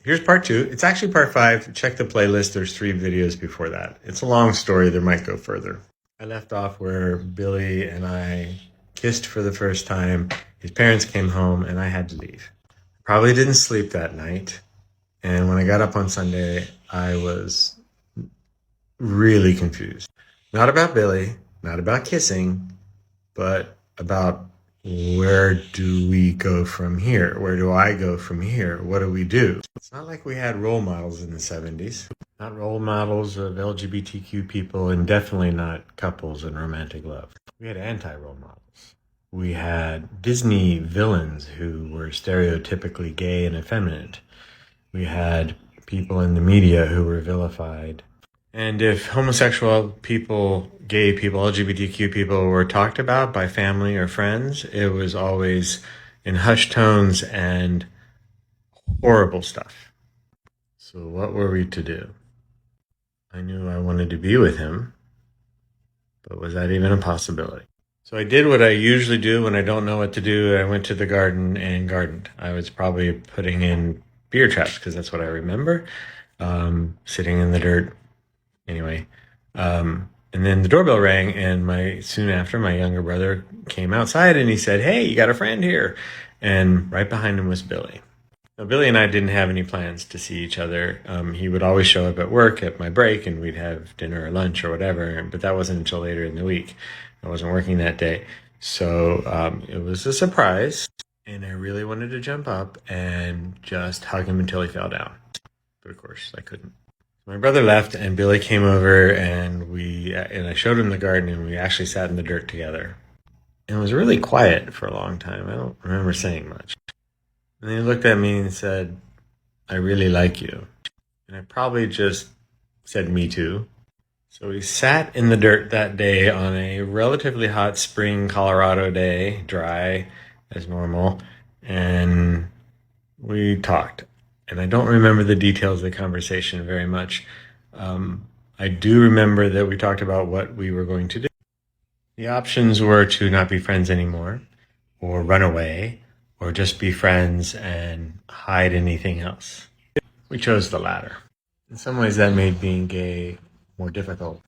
Here's part 2. It's actually part 5. Check the playlist. There's 3 videos before that. It's a long story. There might go further. I left off where Billy and I kissed for the first time. His parents came home and I had to leave. Probably didn't sleep that night. And when I got up on Sunday, I was really confused. Not about Billy, not about kissing, but about where do we go from here? Where do I go from here? What do we do? It's not like we had role models in the 70s. Not role models of LGBTQ people, and definitely not couples in romantic love. We had anti-role models. We had Disney villains who were stereotypically gay and effeminate. We had people in the media who were vilified. And if homosexual people, gay people, LGBTQ people were talked about by family or friends, it was always in hushed tones and horrible stuff. So what were we to do? I knew I wanted to be with him, but was that even a possibility? So I did what I usually do when I don't know what to do. I went to the garden and gardened. I was probably putting in beer traps because that's what I remember, sitting in the dirt. Anyway, and then the doorbell rang, and soon after, my younger brother came outside and he said, "Hey, you got a friend here." And right behind him was Billy. Now, Billy and I didn't have any plans to see each other. He would always show up at work at my break and we'd have dinner or lunch or whatever, but that wasn't until later in the week. I wasn't working that day. So it was a surprise, and I really wanted to jump up and just hug him until he fell down. But of course, I couldn't. My brother left and Billy came over and I showed him the garden and we actually sat in the dirt together. And it was really quiet for a long time. I don't remember saying much. And then he looked at me and said, "I really like you." And I probably just said, "Me too." So we sat in the dirt that day on a relatively hot spring Colorado day, dry as normal, and we talked. And I don't remember the details of the conversation very much. I do remember that we talked about what we were going to do. The options were to not be friends anymore, or run away, or just be friends and hide anything else. We chose the latter. In some ways, that made being gay more difficult.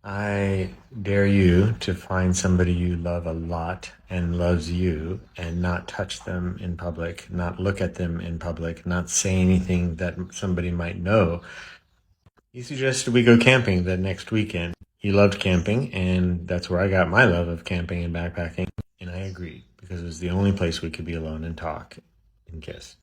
I dare you to find somebody you love a lot and loves you and not touch them in public, not look at them in public, not say anything that somebody might know. He suggested we go camping the next weekend. He loved camping, and that's where I got my love of camping and backpacking. And I agreed because it was the only place we could be alone and talk and kiss.